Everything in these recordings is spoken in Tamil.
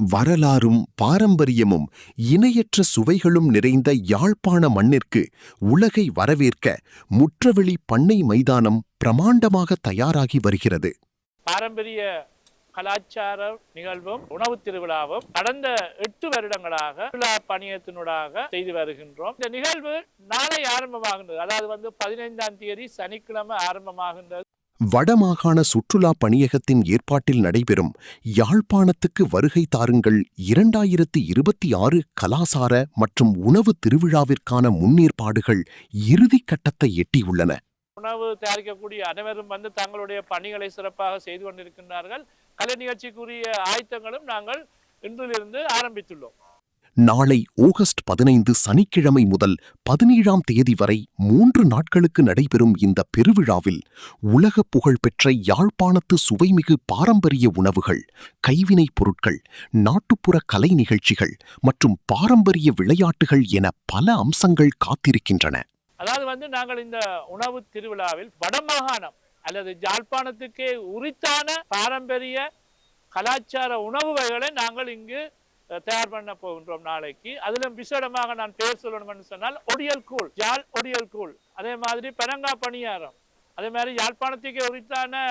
வரலாறும் பாரம்பரியமும் இணையற்ற சுவைகளும் நிறைந்த யாழ்ப்பாண மண்ணிற்கு உலகை வரவேற்க முற்றவெளி பண்ணை மைதானம் பிரமாண்டமாக தயாராகி வருகிறது. பாரம்பரிய கலாச்சார நிகழ்வும் உணவு திருவிழாவும் கடந்த 8 வருடங்களாக சுற்றுலா பணியத்தினூடாக செய்து வருகின்றோம். இந்த நிகழ்வு நாளை ஆரம்பமாகின்றது. அதாவது 15ஆம் தேதி சனிக்கிழமை ஆரம்பமாகின்றது. வடமாகாண சுற்றுலா பணியகத்தின் ஏற்பாட்டில் நடைபெறும் யாழ்ப்பாணத்துக்கு வருகை தாருங்கள் 2026 கலாசார மற்றும் உணவு திருவிழாவிற்கான முன்னேற்பாடுகள் இறுதி கட்டத்தை எட்டியுள்ளன. உணவு தயாரிக்கக்கூடிய அனைவரும் தங்களுடைய பணிகளை சிறப்பாக செய்து கொண்டிருக்கின்றார்கள். கலை நிகழ்ச்சிக்குரிய ஆயத்தங்களும் நாங்கள் இன்றிலிருந்து ஆரம்பித்துள்ளோம். நாளை ஆகஸ்ட் 15 சனிக்கிழமை முதல் 17ஆம் தேதி வரை 3 நாட்களுக்கு நடைபெறும் இந்த பெருவிழாவில் உலக புகழ்பெற்ற யாழ்ப்பாணத்து சுவைமிகு பாரம்பரிய உணவுகள், கைவினைப் பொருட்கள், நாட்டுப்புற கலை நிகழ்ச்சிகள் மற்றும் பாரம்பரிய விளையாட்டுகள் என பல அம்சங்கள் காத்திருக்கின்றன. அதாவது நாங்கள் இந்த உணவு திருவிழாவில் வடமாகாணம் அல்லது யாழ்ப்பாணத்துக்கே உரித்தான பாரம்பரிய கலாச்சார உணவு வகைகளை நாங்கள் இங்கு தயார் பண்ண போகின்றோம். நாளைக்கு அதிலும் விசேடமாக நான் பேர் சொல்லணும்னு சொன்னால் ஒடியல் கூழ், யாழ் ஒடியல் கூழ், அதே மாதிரி பெரங்கா பணியாரம், அதே மாதிரி யாழ்ப்பாணத்துக்கே உரித்தான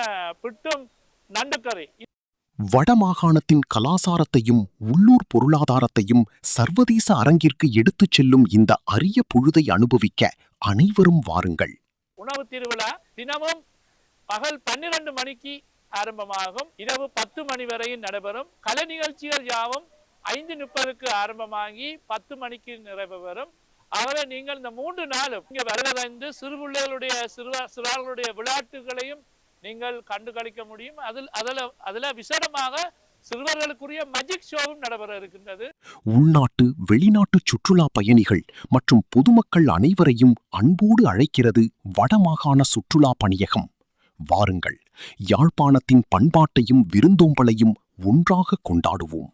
பிட்டும் நண்டுக்கறி. வடமாகாணத்தின் கலாசாரத்தையும் உள்ளூர் பொருளாதாரத்தையும் சர்வதேச அரங்கிற்கு எடுத்துச் செல்லும் இந்த அரிய பொழுதை அனுபவிக்க அனைவரும் வாருங்கள். உணவு திருவிழா தினமும் பகல் 12 மணிக்கு ஆரம்பமாகும், இரவு 10 மணி வரையும் நடைபெறும். கலை நிகழ்ச்சிகள் யாவும் 5:30க்கு ஆரம்பமாகி 10 மணிக்கு நிறைவு பெறும். ஆகவே நீங்கள் இந்த 3 நாளும் இங்கே வருவதைந்து சிறுபிள்ளைகளுடைய சிறார்களுடைய விளையாட்டுகளையும் நீங்கள் கண்டு களிக்க முடியும். அதில் விசேடமாக சிறுவர்களுக்குரிய மஜிக் ஷோவும் நடைபெற இருக்கின்றது. உள்நாட்டு வெளிநாட்டு சுற்றுலா பயணிகள் மற்றும் பொதுமக்கள் அனைவரையும் அன்போடு அழைக்கிறது வடமாகாண சுற்றுலா பணியகம். வாருங்கள், யாழ்ப்பாணத்தின் பண்பாட்டையும் விருந்தோம்பலையும் ஒன்றாக கொண்டாடுவோம்.